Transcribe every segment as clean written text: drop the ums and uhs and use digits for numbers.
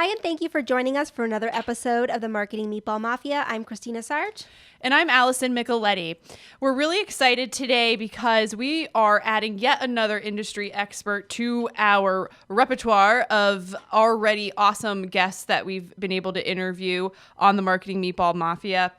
and thank you for joining us for another episode of the Marketing Meatball Mafia. I'm Christina Sarge. And I'm Alison Micheletti. We're really excited today because we are adding yet another industry expert to our repertoire of already awesome guests that we've been able to interview on the Marketing Meatball Mafia.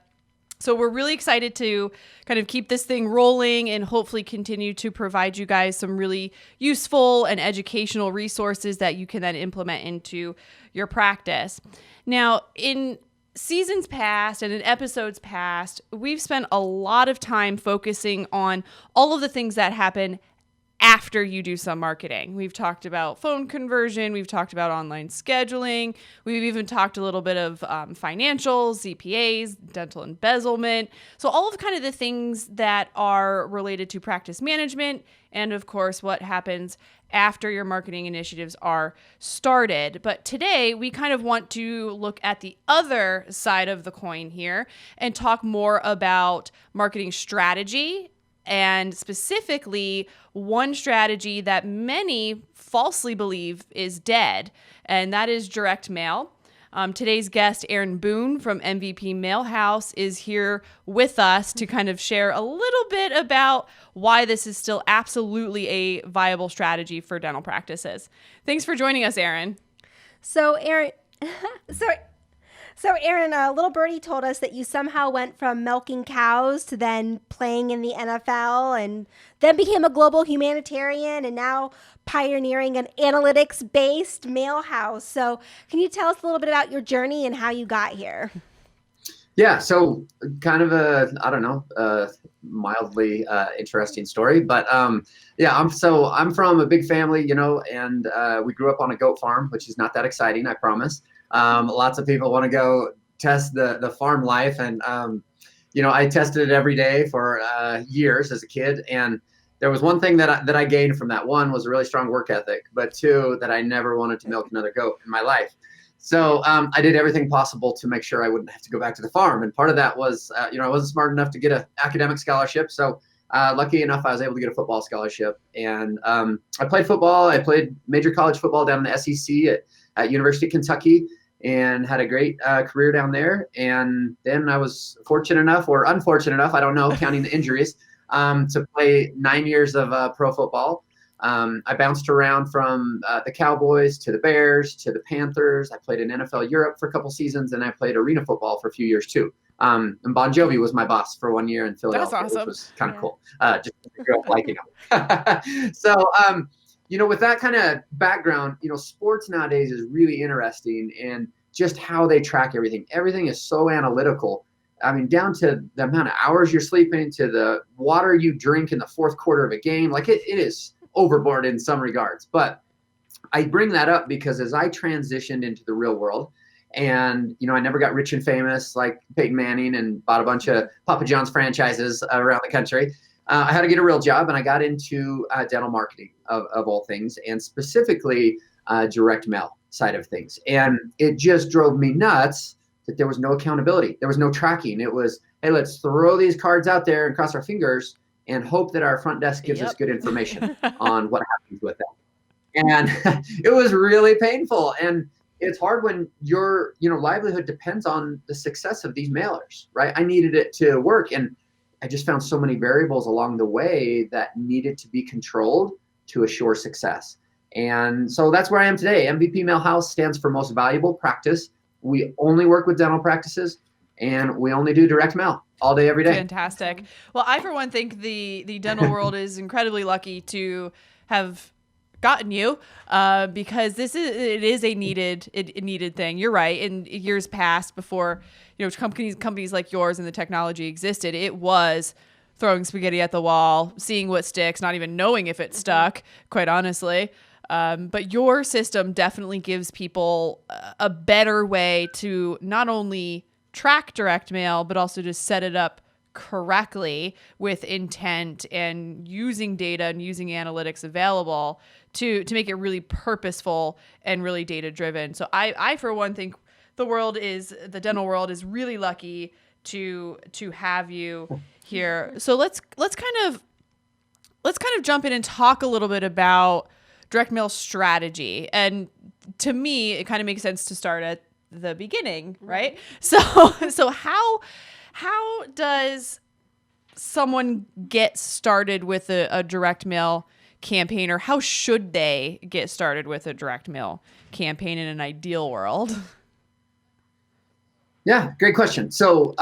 So we're really excited to kind of keep this thing rolling and hopefully continue to provide you guys some really useful and educational resources that you can then implement into your practice. Now, in seasons past and in episodes past, we've spent a lot of time focusing on all of the things that happen after you do some marketing. We've talked about phone conversion. We've talked about online scheduling. We've even talked a little bit of financials, CPAs, dental embezzlement. So all of kind of the things that are related to practice management and, of course, what happens after your marketing initiatives are started. But today, we kind of want to look at the other side of the coin here and talk more about marketing strategy, and specifically one strategy that many falsely believe is dead, and that is direct mail. Today's guest, Aaron Boone from MVP Mailhouse, is here with us to kind of share a little bit about why this is still absolutely a viable strategy for dental practices. Thanks for joining us, Aaron. So Aaron, little birdie told us that you somehow went from milking cows to then playing in the NFL and then became a global humanitarian and now pioneering an analytics-based mail house. So can you tell us a little bit about your journey and how you got here? Yeah, so kind of a mildly interesting story, but I'm from a big family, and we grew up on a goat farm, which is not that exciting, I promise. Lots of people want to go test the farm life, and I tested it every day for years as a kid, and there was one thing that I gained from that. One was a really strong work ethic, but two, that I never wanted to milk another goat in my life. So I did everything possible to make sure I wouldn't have to go back to the farm. And part of that was, I wasn't smart enough to get an academic scholarship. So lucky enough, I was able to get a football scholarship. And I played football. I played major college football down in the SEC at University of Kentucky and had a great career down there. And then I was fortunate enough, or unfortunate enough, I don't know, counting the injuries, to play 9 years of pro football. I bounced around from the Cowboys to the Bears to the Panthers. I played in NFL Europe for a couple seasons, and I played arena football for a few years too. And Bon Jovi was my boss for 1 year in Philadelphia, That's awesome. Which was kind of cool. Just to grow up liking him. So, with that kind of background, sports nowadays is really interesting, and just how they track everything. Everything is so analytical. I mean, down to the amount of hours you're sleeping, to the water you drink in the fourth quarter of a game. Like it is overboard in some regards. But I bring that up because as I transitioned into the real world, and I never got rich and famous like Peyton Manning and bought a bunch of Papa John's franchises around the country. I had to get a real job, and I got into dental marketing of all things, and specifically direct mail side of things. And it just drove me nuts that there was no accountability. There was no tracking. It was, hey, let's throw these cards out there and cross our fingers and hope that our front desk gives us good information on what happens with them. And it was really painful. And it's hard when your livelihood depends on the success of these mailers, right? I needed it to work. And I just found so many variables along the way that needed to be controlled to assure success. And so that's where I am today. MVP Mailhouse stands for Most Valuable Practice. We only work with dental practices, and we only do direct mail all day, every day. Fantastic. Well, I, for one, think the dental world is incredibly lucky to have gotten you because it is a needed thing. You're right. In years past, before companies like yours and the technology existed, it was throwing spaghetti at the wall, seeing what sticks, not even knowing if it stuck, quite honestly. But your system definitely gives people a better way to not only track direct mail, but also to set it up correctly with intent and using data and using analytics available to make it really purposeful and really data driven. So I for one think the dental world is really lucky to have you here. So let's kind of jump in and talk a little bit about direct mail strategy. And to me, it kind of makes sense to start at the beginning, right? So how does someone get started with a direct mail campaign, or how should they get started with a direct mail campaign in an ideal world? Yeah, great question. So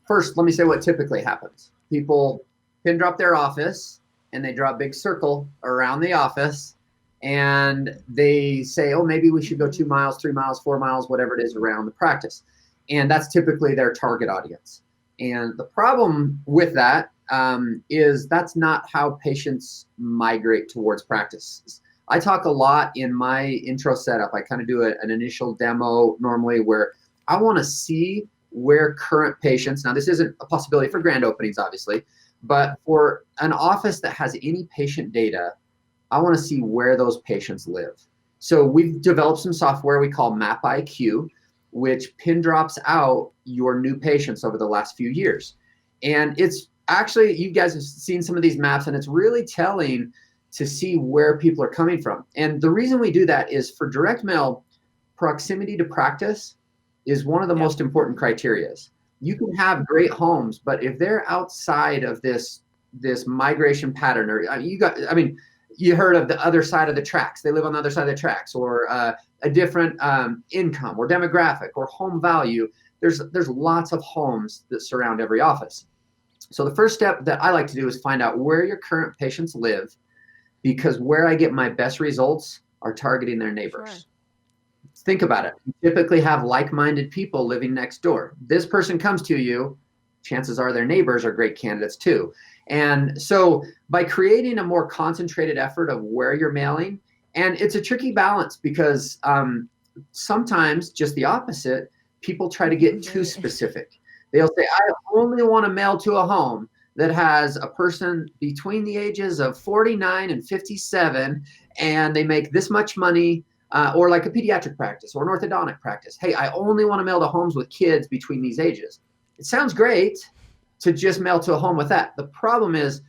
first, let me say what typically happens. People pin drop their office and they draw a big circle around the office and they say, oh, maybe we should go 2 miles, 3 miles, 4 miles, whatever it is around the practice. And that's typically their target audience. And the problem with that is that's not how patients migrate towards practice. I talk a lot in my intro setup. I kind of do an initial demo normally where I want to see where current patients, now this isn't a possibility for grand openings, obviously, but for an office that has any patient data, I want to see where those patients live. So we've developed some software we call Map IQ, which pin drops out your new patients over the last few years. And it's actually, you guys have seen some of these maps, and it's really telling to see where people are coming from. And the reason we do that is for direct mail, proximity to practice is one of the most important criterias. You can have great homes, but if they're outside of this migration pattern, or you heard of the other side of the tracks. They live on the other side of the tracks, or a different income or demographic or home value. There's lots of homes that surround every office. So the first step that I like to do is find out where your current patients live, because where I get my best results are targeting their neighbors. Sure. Think about it. You typically have like-minded people living next door. This person comes to you, chances are their neighbors are great candidates too. And so by creating a more concentrated effort of where you're mailing, and it's a tricky balance because sometimes just the opposite, people try to get too specific. They'll say, I only want to mail to a home that has a person between the ages of 49 and 57, and they make this much money, or like a pediatric practice or an orthodontic practice. Hey, I only want to mail to homes with kids between these ages. It sounds great to just mail to a home with that. The problem is,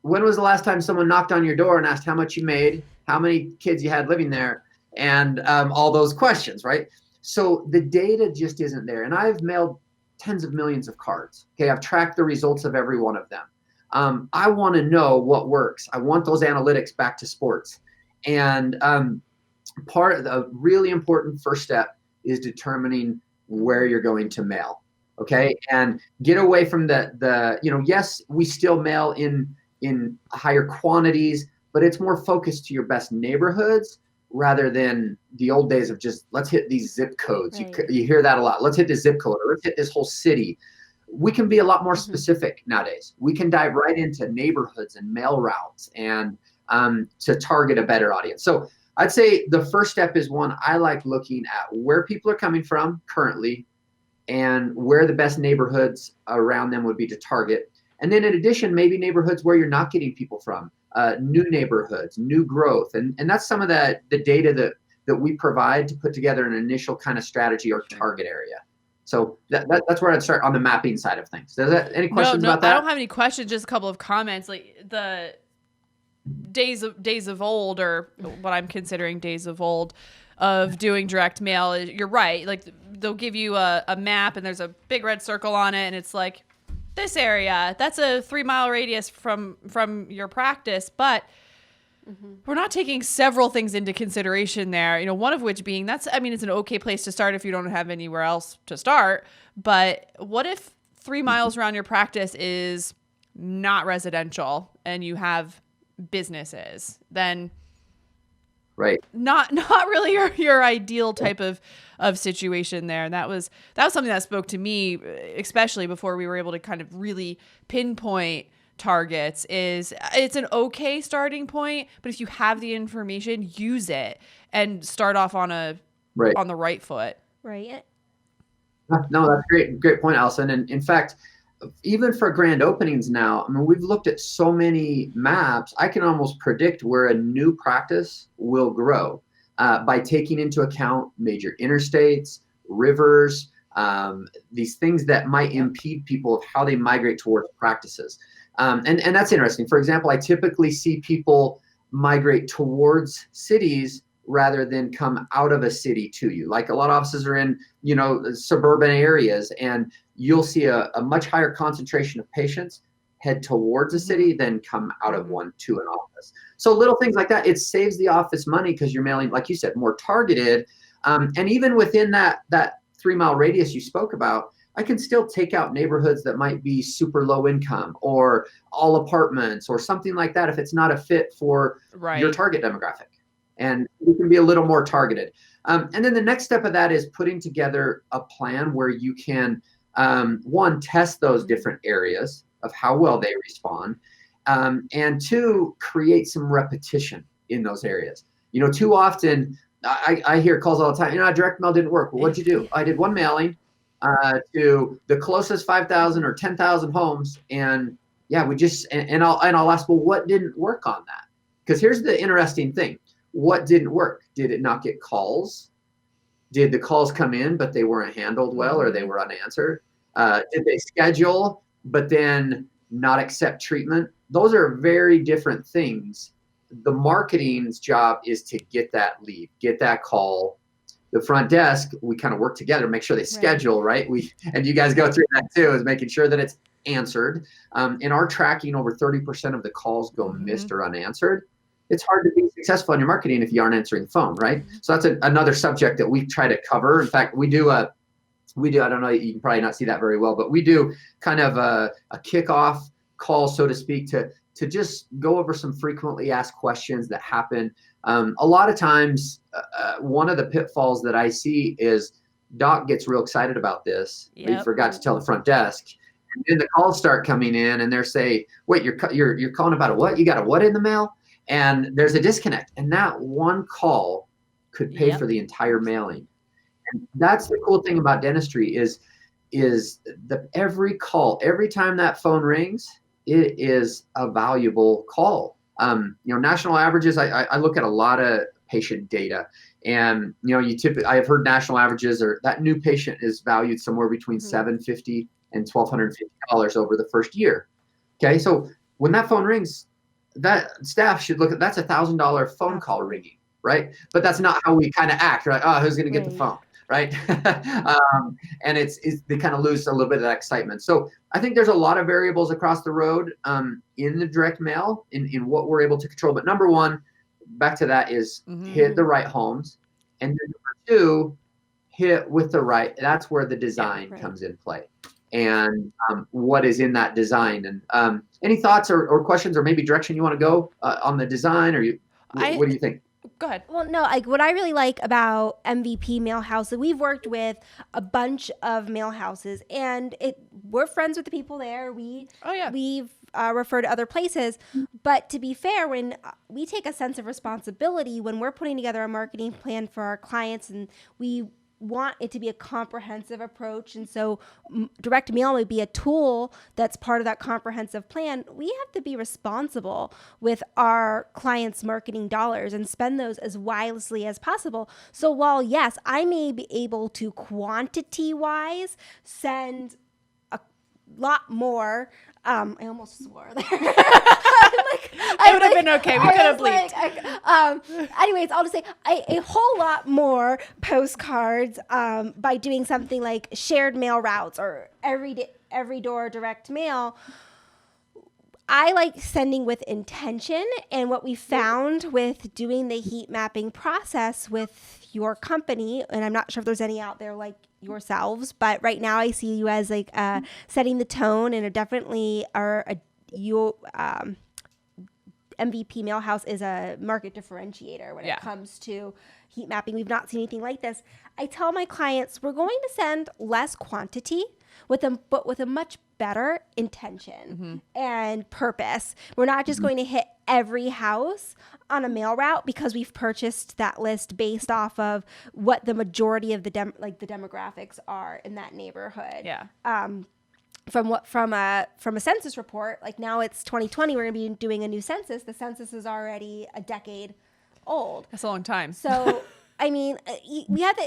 when was the last time someone knocked on your door and asked how much you made, how many kids you had living there, and all those questions, right? So the data just isn't there. And I've mailed tens of millions of cards. Okay, I've tracked the results of every one of them. I want to know what works. I want those analytics back to sports. And part of the really important first step is determining where you're going to mail. Okay, and get away from the yes, we still mail in higher quantities, but it's more focused to your best neighborhoods rather than the old days of just let's hit these zip codes. Right. You hear that a lot. Let's hit the zip code, or let's hit this whole city. We can be a lot more specific nowadays. We can dive right into neighborhoods and mail routes and to target a better audience. So I'd say the first step is one, I like looking at where people are coming from currently and where the best neighborhoods around them would be to target. And then in addition, maybe neighborhoods where you're not getting people from, new neighborhoods, new growth. And that's some of the data that we provide to put together an initial kind of strategy or target area. So that's where I'd start on the mapping side of things. Any questions about that? I don't have any questions, just a couple of comments. Like the days of old, or what I'm considering days of old, of doing direct mail, you're right. Like they'll give you a map and there's a big red circle on it, and it's like, this area, that's a 3-mile radius from your practice, but we're not taking several things into consideration there. One of which being it's an okay place to start if you don't have anywhere else to start. But what if 3 miles around your practice is not residential and you have businesses? Then right, not really your ideal type of situation there. And that was something that spoke to me, especially before we were able to kind of really pinpoint targets. Is it's an okay starting point, but if you have the information, use it and start off on the right foot. Right. No, that's great point, Alison. And in fact, even for grand openings now, we've looked at so many maps, I can almost predict where a new practice will grow by taking into account major interstates, rivers, these things that might impede people of how they migrate towards practices. And that's interesting. For example, I typically see people migrate towards cities rather than come out of a city to you. Like a lot of offices are in, suburban areas, and you'll see a much higher concentration of patients head towards a city than come out of one to an office. So little things like that, it saves the office money because you're mailing, like you said, more targeted. And even within that 3-mile radius you spoke about, I can still take out neighborhoods that might be super low income or all apartments or something like that if it's not a fit for your target demographic. And we can be a little more targeted. And then the next step of that is putting together a plan where you can, one, test those different areas of how well they respond, and two, create some repetition in those areas. Too often I hear calls all the time, direct mail didn't work. Well, what'd you do? I did one mailing to the closest 5,000 or 10,000 homes. And yeah, I'll ask, well, what didn't work on that? Because here's the interesting thing. What didn't work? Did it not get calls? Did the calls come in, but they weren't handled well, or they were unanswered? Did they schedule, but then not accept treatment? Those are very different things. The marketing's job is to get that lead, get that call. The front desk, we kind of work together, make sure they schedule, right? And you guys go through that too, is making sure that it's answered. In our tracking, over 30% of the calls go missed or unanswered. It's hard to be successful in your marketing if you aren't answering the phone, right? So that's another subject that we try to cover. In fact, we do, I don't know, you can probably not see that very well, but we do kind of a kickoff call, so to speak, to just go over some frequently asked questions that happen. A lot of times, one of the pitfalls that I see is doc gets real excited about this. But he forgot to tell the front desk. And then the calls start coming in and they're saying, wait, you're calling about a what? You got a what in the mail? And there's a disconnect. And that one call could pay for the entire mailing. And that's the cool thing about dentistry is every call, every time that phone rings, it is a valuable call. National averages, I look at a lot of patient data, and I have heard national averages are that new patient is valued somewhere between $750 and $1,250 over the first year. Okay, so when that phone rings, that staff should look at that's $1,000 phone call ringing, right? But that's not how we kind of act, right? Oh, who's going to get the phone, right? And they kind of lose a little bit of that excitement. So I think there's a lot of variables across the road in the direct mail in what we're able to control. But number one, back to that is hit the right homes, and then number two, hit with the right. That's where the design comes in play. And what is in that design. And any thoughts or questions or maybe direction you want to go on the design, or what do you think? Go ahead. Well, no, what I really like about MVP Mailhouse, we've worked with a bunch of mail houses, and we're friends with the people there. We've referred to other places. But to be fair, when we take a sense of responsibility when we're putting together a marketing plan for our clients, and we want it to be a comprehensive approach, and so direct mail would be a tool that's part of that comprehensive plan. We have to be responsible with our clients' marketing dollars and spend those as wisely as possible. So while yes, I may be able to quantity wise send a lot more, I almost swore there. It would have been okay. We could have bleeped. Anyways, I'll just say a whole lot more postcards by doing something like shared mail routes or every door direct mail. I like sending with intention, and what we found with doing the heat mapping process with your company, and I'm not sure if there's any out there like yourselves, but right now I see you as like setting the tone, and definitely MVP Mailhouse is a market differentiator when it comes to heat mapping. We've not seen anything like this. I tell my clients we're going to send less quantity but with a much better intention and purpose. We're not just going to hit every house on a mail route because we've purchased that list based off of what the majority of the demographics are in that neighborhood. Yeah. From a census report, like now it's 2020, we're going to be doing a new census. The census is already a decade old. That's a long time. So, I mean, we have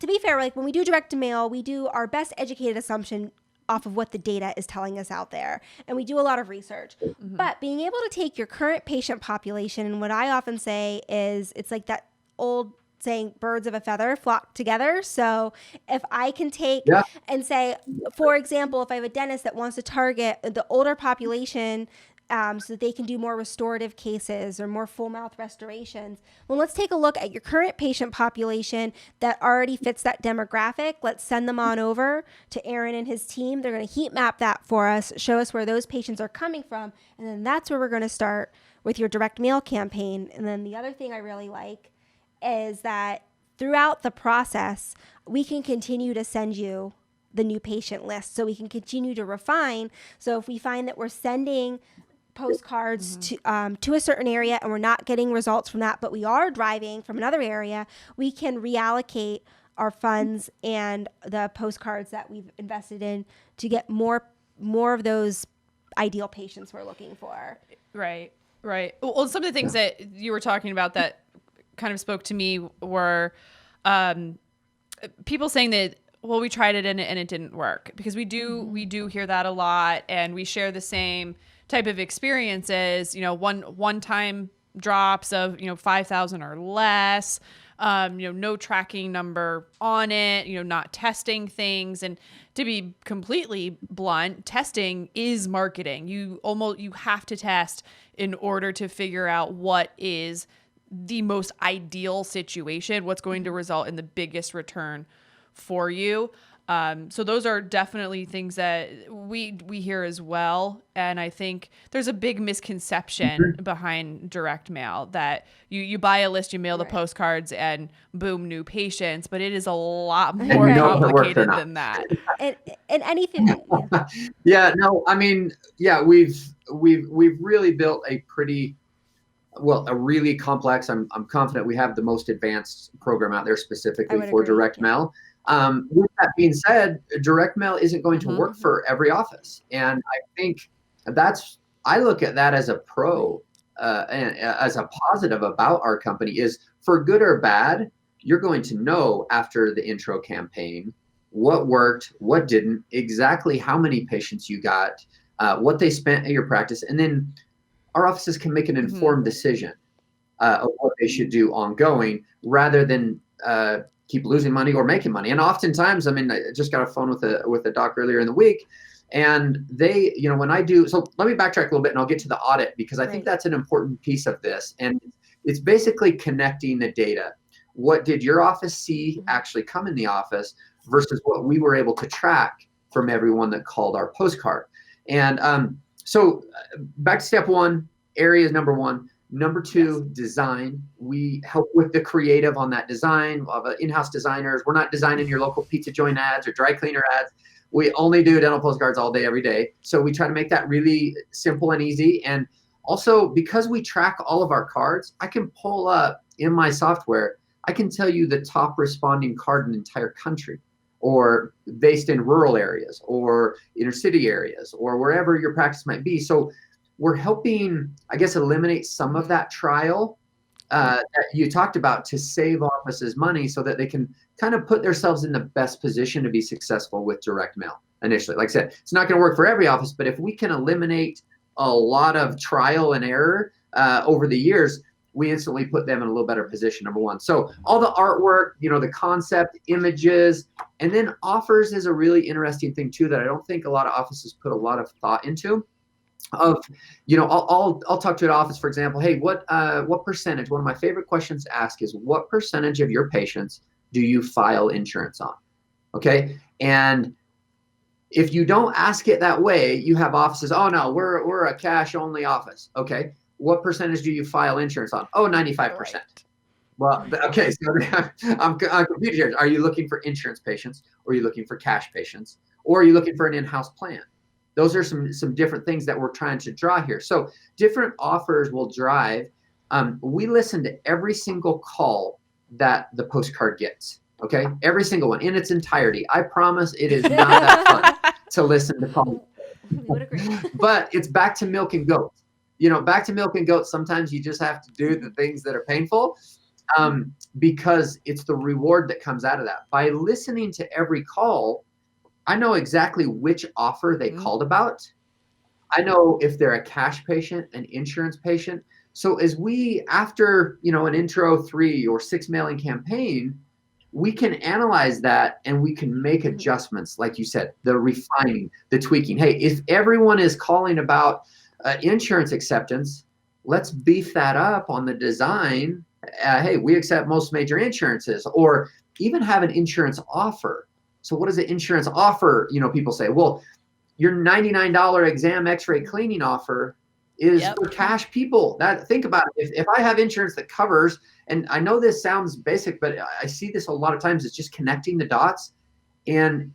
to be fair, like when we do direct to mail, we do our best educated assumption off of what the data is telling us out there. And we do a lot of research. But being able to take your current patient population, and what I often say is it's like that old saying, birds of a feather flock together. So if I can take and say, for example, if I have a dentist that wants to target the older population so that they can do more restorative cases or more full mouth restorations, well, let's take a look at your current patient population that already fits that demographic. Let's send them on over to Aaron and his team. They're going to heat map that for us, show us where those patients are coming from, and then that's where we're going to start with your direct mail campaign. And then the other thing I really like is that throughout the process, we can continue to send you the new patient list, so we can continue to refine. So if we find that we're sending postcards to a certain area and we're not getting results from that, but we are driving from another area, we can reallocate our funds and the postcards that we've invested in to get more of those ideal patients we're looking for. Right. Well, some of the things that you were talking about that kind of spoke to me were people saying that, well, we tried it and it didn't work, because we do hear that a lot, and we share the same type of experiences, one time drops of, 5,000 or less, no tracking number on it, not testing things. And to be completely blunt, testing is marketing. You have to test in order to figure out what is the most ideal situation, what's going to result in the biggest return for you. So those are definitely things that we hear as well. And I think there's a big misconception behind direct mail that you buy a list, you mail the postcards, and boom, new patients. But it is a lot more complicated than that. And anything. We've really built a really complex. I'm confident we have the most advanced program out there specifically for direct mail. With that being said, direct mail isn't going to work for every office. And I think I look at that as a pro, and as a positive about our company is, for good or bad, you're going to know after the intro campaign what worked, what didn't, exactly how many patients you got, what they spent at your practice. And then our offices can make an informed decision of what they should do ongoing, rather than keep losing money or making money. And oftentimes, I just got a phone with a doc earlier in the week, and they, when I do, so let me backtrack a little bit and I'll get to the audit, because I think that's an important piece of this. And it's basically connecting the data. What did your office see actually come in the office versus what we were able to track from everyone that called our postcard? And so back to step one, area is number one. Number two, design. We help with the creative on that design of in-house designers. We're not designing your local pizza joint ads or dry cleaner ads. We only do dental postcards all day, every day. So we try to make that really simple and easy. And also, because we track all of our cards, I can pull up in my software, I can tell you the top responding card in the entire country, or based in rural areas or inner city areas or wherever your practice might be. So we're helping, I guess, eliminate some of that trial that you talked about to save offices money, so that they can kind of put themselves in the best position to be successful with direct mail initially. Like I said, it's not going to work for every office, but if we can eliminate a lot of trial and error over the years, we instantly put them in a little better position, number one. So all the artwork, the concept, images, and then offers is a really interesting thing too that I don't think a lot of offices put a lot of thought into. I'll talk to an office, for example, hey, what percentage, one of my favorite questions to ask is, what percentage of your patients do you file insurance on? Okay. And if you don't ask it that way, you have offices, oh no, we're a cash only office. Okay. What percentage do you file insurance on? Oh, 95%. Right. Well, okay. So I'm confused here. Are you looking for insurance patients, or are you looking for cash patients, or are you looking for an in-house plan? Those are some different things that we're trying to draw here. So different offers will drive. We listen to every single call that the postcard gets. Okay, every single one in its entirety. I promise it is not that fun to listen to calls. We would agree. But it's back to milk and goats. Back to milk and goats. Sometimes you just have to do the things that are painful, because it's the reward that comes out of that. By listening to every call, I know exactly which offer they called about. I know if they're a cash patient, an insurance patient. So as we, after, an intro 3 or 6 mailing campaign, we can analyze that and we can make adjustments, like you said, the refining, the tweaking. Hey, if everyone is calling about insurance acceptance, let's beef that up on the design. Hey, we accept most major insurances, or even have an insurance offer. So what does an insurance offer? People say, well, your $99 exam x-ray cleaning offer is for cash people. Think about it. If I have insurance that covers, and I know this sounds basic, but I see this a lot of times, it's just connecting the dots and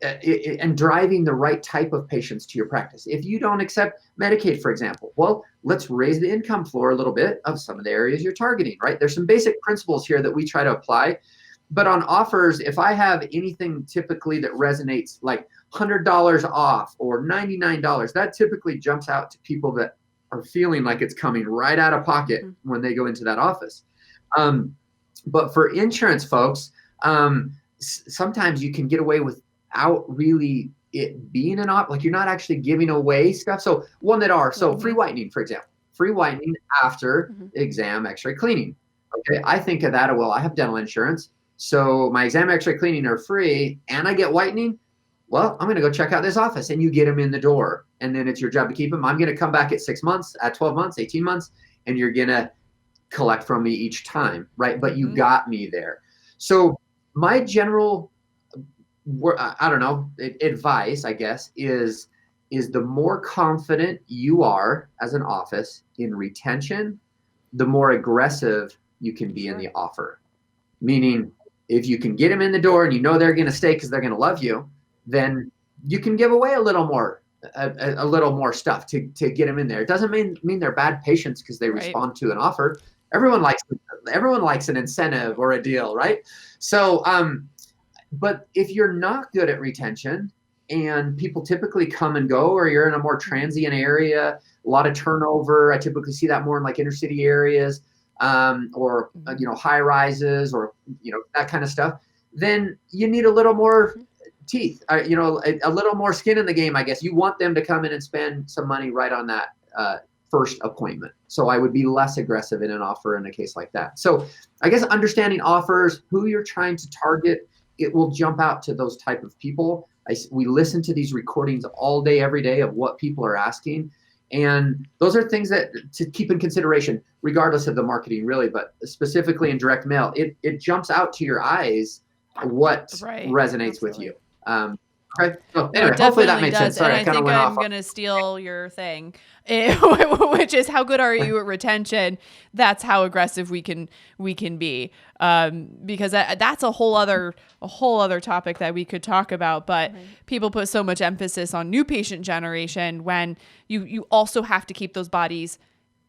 and driving the right type of patients to your practice. If you don't accept Medicaid, for example, well, let's raise the income floor a little bit of some of the areas you're targeting, right? There's some basic principles here that we try to apply. But on offers, if I have anything typically that resonates, like $100 off or $99, that typically jumps out to people that are feeling like it's coming right out of pocket when they go into that office. But for insurance folks, sometimes you can get away without really it being an op, like you're not actually giving away stuff. So free whitening, for example, free whitening after exam x-ray cleaning. Okay, I think of that, well, I have dental insurance, so my exam x-ray cleaning are free and I get whitening. Well, I'm going to go check out this office, and you get them in the door, and then it's your job to keep them. I'm going to come back at 6 months, at 12 months, 18 months, and you're going to collect from me each time, right? But you got me there. So my general, advice, I guess, is the more confident you are as an office in retention, the more aggressive you can be in the offer. Meaning, if you can get them in the door and they're going to stay because they're going to love you, then you can give away a little more stuff to get them in there. It doesn't mean they're bad patients because they respond to an offer. Everyone likes an incentive or a deal, right? So, but if you're not good at retention, and people typically come and go, or you're in a more transient area, a lot of turnover, I typically see that more in like inner city areas, or high rises, or that kind of stuff, then you need a little more teeth, a little more skin in the game, I guess. You want them to come in and spend some money right on that first appointment. So I would be less aggressive in an offer in a case like that. So I guess understanding offers, who you're trying to target, it will jump out to those type of people. We listen to these recordings all day, every day, of what people are asking. And those are things that to keep in consideration, regardless of the marketing, really, but specifically in direct mail, it jumps out to your eyes what resonates with you. Okay. So anyway, hopefully that made sense. Sorry, and I think I'm going to steal your thing, which is how good are you at retention? That's how aggressive we can be, because that's a whole other topic that we could talk about. But people put so much emphasis on new patient generation when you also have to keep those bodies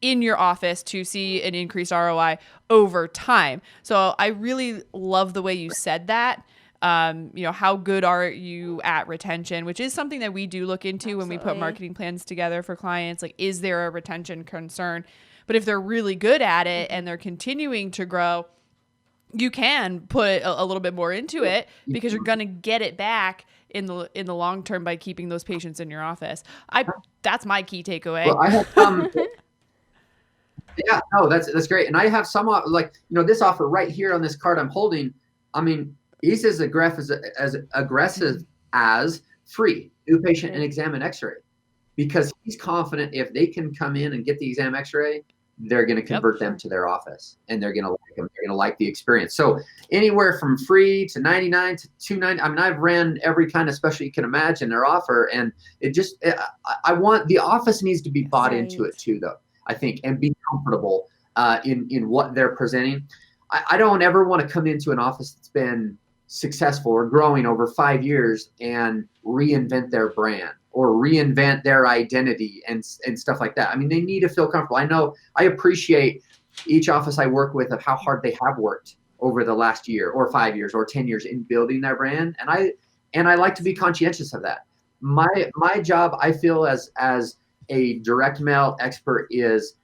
in your office to see an increased ROI over time. So I really love the way you said that. How good are you at retention, which is something that we do look into when we put marketing plans together for clients. Like, is there a retention concern? But if they're really good at it and they're continuing to grow, you can put a little bit more into it, because you're going to get it back in the long term by keeping those patients in your office. That's my key takeaway. Well, I have some. Yeah, no, that's great. And I have some, this offer right here on this card I'm holding. I mean, he's as aggressive as free new patient and exam and x-ray, because he's confident if they can come in and get the exam x-ray, they're going to convert them to their office, and they're going to like them. They're going to like the experience. So anywhere from free to 99 to 290. I mean, I've ran every kind of special you can imagine their offer. And I want the office needs to be bought into it too, though, I think, and be comfortable in what they're presenting. I don't ever want to come into an office that's been successful or growing over 5 years and reinvent their brand or reinvent their identity and stuff like that. I mean, they need to feel comfortable. I appreciate each office I work with of how hard they have worked over the last year or 5 years or 10 years in building their brand. And I like to be conscientious of that. My job, I feel, as a direct mail expert is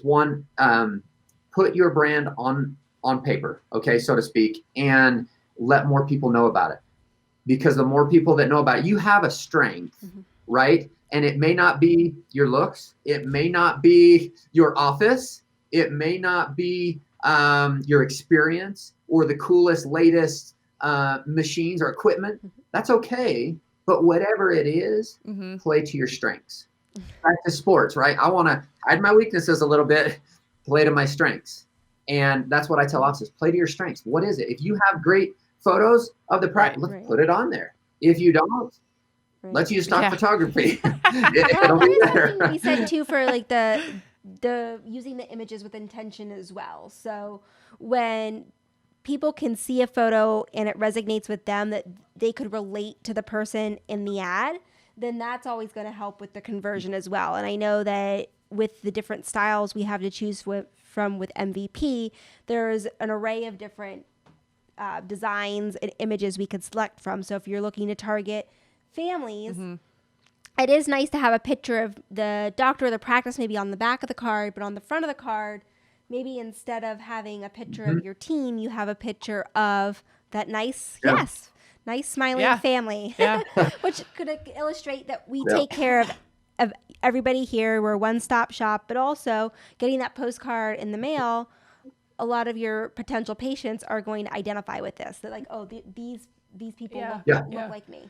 one, put your brand on paper, okay, so to speak, and let more people know about it. because the more people that know about it, you have a strength, right? And it may not be your looks. It may not be your office. It may not be your experience or the coolest, latest machines or equipment. That's okay. But whatever it is, play to your strengths. Back to sports, right? I want to hide my weaknesses a little bit, play to my strengths. And that's what I tell officers, play to your strengths. What is it? If you have great photos of the practice, let's put it on there. If you don't, let's use stock photography. It'll be better. We said too for like the using the images with intention as well. So when people can see a photo and it resonates with them, that they could relate to the person in the ad, then that's always going to help with the conversion as well. And I know that with the different styles we have to choose from with MVP, there's an array of different designs and images we could select from. So if you're looking to target families, it is nice to have a picture of the doctor or the practice maybe on the back of the card, but on the front of the card, maybe instead of having a picture of your team, you have a picture of that nice smiling family, which could illustrate that we take care of everybody here. We're a one-stop shop, but also getting that postcard in the mail, a lot of your potential patients are going to identify with this. They're like, oh, these people look like me.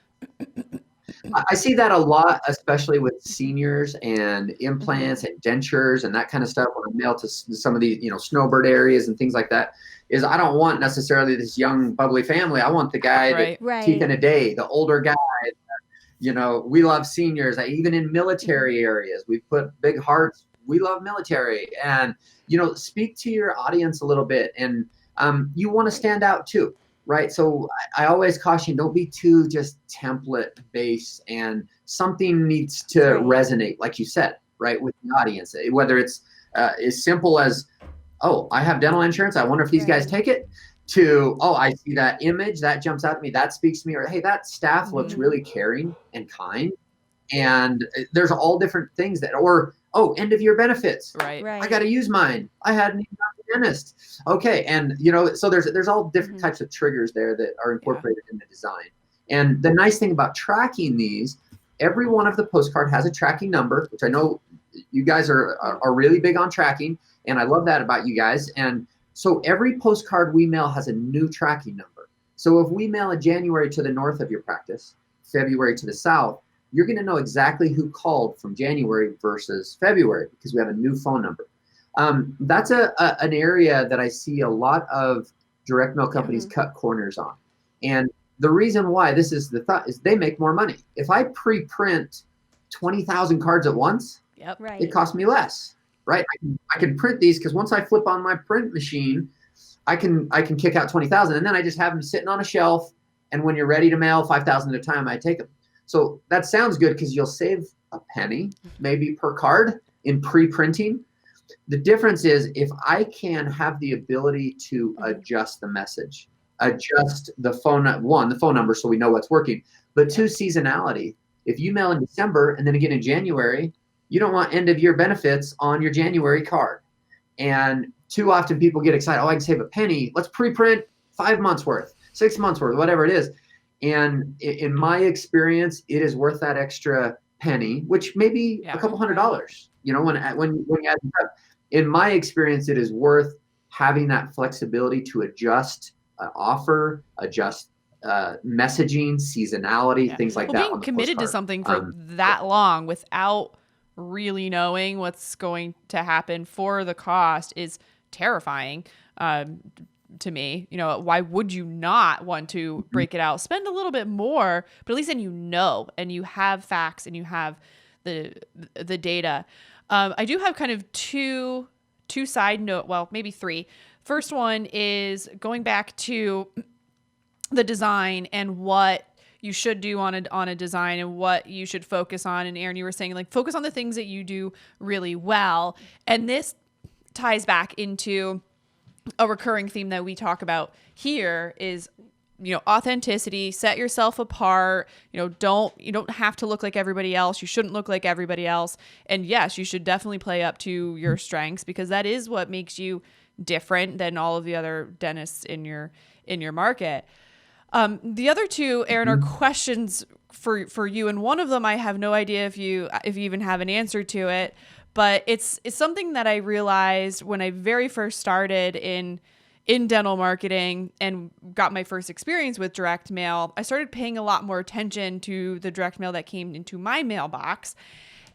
I see that a lot, especially with seniors and implants and dentures and that kind of stuff. When I mail to some of these, snowbird areas and things like that, is I don't want necessarily this young, bubbly family. I want the guy that teeth in a day, the older guy. We love seniors. Even in military areas, we put big hearts. We love military. And, speak to your audience a little bit. And you want to stand out too. Right. So I always caution, don't be too just template based, and something needs to resonate, like you said, right, with the audience, whether it's as simple as, oh, I have dental insurance. I wonder if these guys take it, to, oh, I see that image that jumps out at me. That speaks to me. Or, hey, that staff looks really caring and kind. And there's all different things that, or, oh, end of year benefits. Right. I got to use mine. I hadn't even got the dentist. Okay. And, so there's all different types of triggers there that are incorporated in the design. And the nice thing about tracking these, every one of the postcard has a tracking number, which I know you guys are really big on tracking. And I love that about you guys. And so every postcard we mail has a new tracking number. So if we mail in January to the north of your practice, February to the south, you're going to know exactly who called from January versus February because we have a new phone number. That's an area that I see a lot of direct mail companies cut corners on. And the reason why this is the thought is they make more money. If I pre-print 20,000 cards at once, it costs me less, right? I can print these because once I flip on my print machine, I can kick out 20,000, and then I just have them sitting on a shelf. And when you're ready to mail 5,000 at a time, I take them. So that sounds good because you'll save a penny maybe per card in pre-printing. The difference is if I can have the ability to adjust the message, adjust the phone number so we know what's working, but two, seasonality. If you mail in December and then again in January, you don't want end of year benefits on your January card. And too often people get excited, oh, I can save a penny. Let's pre-print 5 months worth, 6 months worth, whatever it is. And in my experience, it is worth that extra penny, which may be a couple $100, when you add it up. In my experience, it is worth having that flexibility to adjust offer, adjust messaging, seasonality, things like that. Being committed to something for that long without really knowing what's going to happen for the cost is terrifying. To me, why would you not want to break it out, spend a little bit more, but at least then and you have facts and you have the data. I do have kind of two side note, well, maybe three. First one is going back to the design and what you should do on a design and what you should focus on. And Aaron, you were saying focus on the things that you do really well. And this ties back into a recurring theme that we talk about here is, authenticity, set yourself apart, you don't have to look like everybody else. You shouldn't look like everybody else. And yes, you should definitely play up to your strengths because that is what makes you different than all of the other dentists in your market. The other two, Aaron, are questions for you, and one of them I have no idea if you even have an answer to it, but it's something that I realized when I very first started in dental marketing and got my first experience with direct mail. I started paying a lot more attention to the direct mail that came into my mailbox.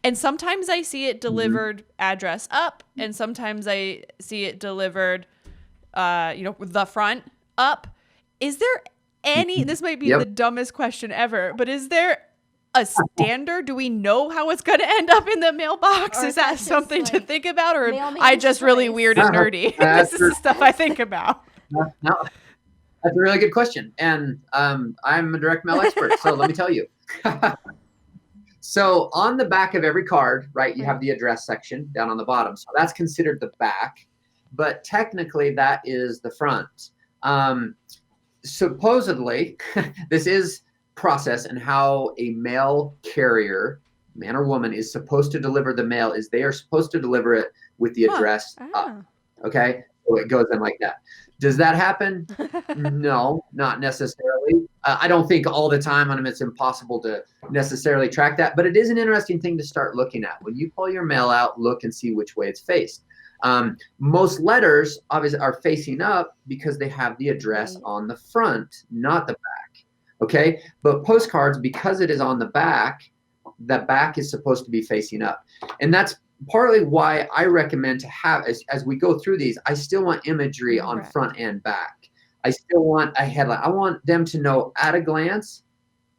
And sometimes I see it delivered address up, and sometimes I see it delivered, with the front up. Is there any, this might be the dumbest question ever, but is there a standard? Do we know how it's going to end up in the mailbox? Is that something to think about, or am I just really weird and nerdy? This is the stuff I think about. No, that's a really good question. And I'm a direct mail expert, so let me tell you. So on the back of every card, right, you have the address section down on the bottom. So that's considered the back, but technically that is the front. Supposedly, this is process and how a mail carrier, man or woman, is supposed to deliver the mail is they are supposed to deliver it with the address up. Okay, so it goes in like that. Does that happen? No, not necessarily. I don't think all the time on them it's impossible to necessarily track that, but it is an interesting thing to start looking at. When you pull your mail out, look and see which way it's faced. Most letters obviously are facing up because they have the address on the front, not the back. Okay, but postcards, because it is on the back is supposed to be facing up. And that's partly why I recommend to have, as we go through these, I still want imagery on front and back. I still want a headline. I want them to know at a glance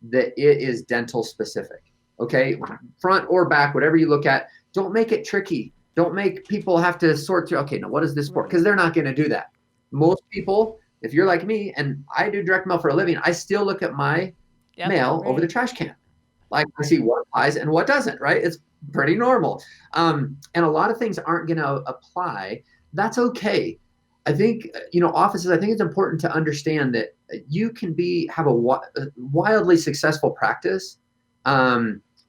that it is dental specific. Okay, front or back, whatever you look at, don't make it tricky. Don't make people have to sort through, okay, now what is this for? Because they're not going to do that. Most people, if you're like me, and I do direct mail for a living, I still look at my mail over the trash can. Like I see what applies and what doesn't, right? It's pretty normal. And a lot of things aren't going to apply. That's okay. I think, offices, I think it's important to understand that you can have a wildly successful practice.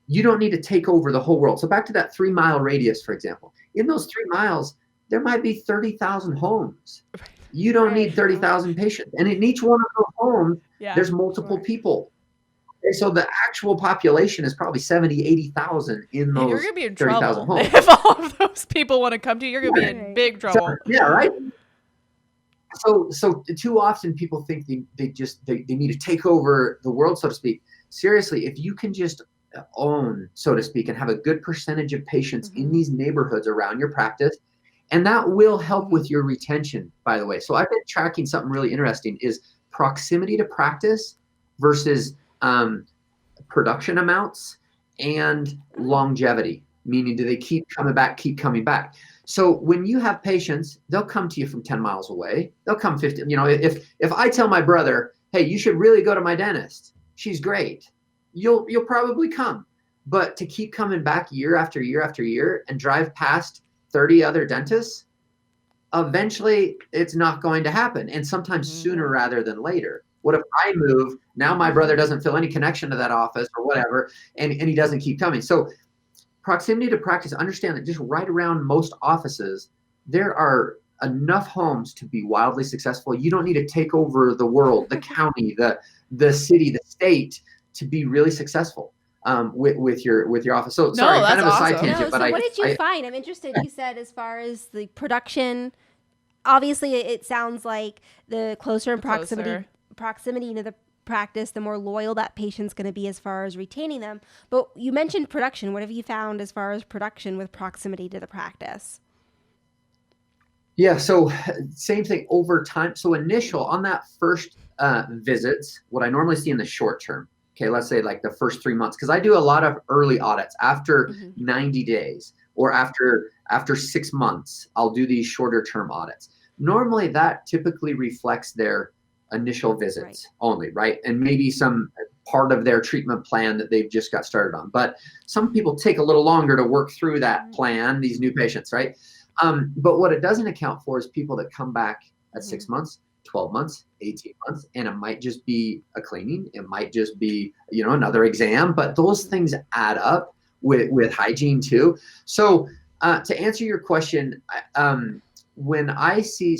You don't need to take over the whole world. So back to that 3-mile radius, for example. In those 3 miles, there might be 30,000 homes. You don't need 30,000 patients. And in each one of those homes, there's multiple people. Okay, so the actual population is probably 70, 80,000 in those 30,000 homes. If all of those people want to come to you, you're going to be in big trouble. So, right? So too often people think they need to take over the world, so to speak. Seriously, if you can just own, so to speak, and have a good percentage of patients in these neighborhoods around your practice, and that will help with your retention, by the way. So I've been tracking something really interesting is proximity to practice versus production amounts and longevity, meaning do they keep coming back? So when you have patients, they'll come to you from 10 miles away. They'll come 50. If I tell my brother, hey, you should really go to my dentist, she's great, you'll probably come. But to keep coming back year after year after year and drive past 30 other dentists, eventually it's not going to happen. And sometimes sooner rather than later. What if I move? Now my brother doesn't feel any connection to that office or whatever, and he doesn't keep coming. So proximity to practice, understand that just right around most offices, there are enough homes to be wildly successful. You don't need to take over the world, the county, the city, the state to be really successful with your office. So sorry, kind of a side tangent, but what did you find? I'm interested. You said as far as the production, obviously it sounds like the closer in proximity to the practice, the more loyal that patient's going to be as far as retaining them. But you mentioned production. What have you found as far as production with proximity to the practice? Yeah, so same thing over time. So initial on that first visits, what I normally see in the short term, okay, let's say like the first 3 months, because I do a lot of early audits after 90 days or after 6 months, I'll do these shorter term audits. Normally that typically reflects their initial visits only, right? And maybe some part of their treatment plan that they've just got started on. But some people take a little longer to work through that plan, these new patients, right? But what it doesn't account for is people that come back at 6 months, 12 months, 18 months, and it might just be a cleaning. It might just be, another exam, but those things add up with hygiene too. So to answer your question, when I see,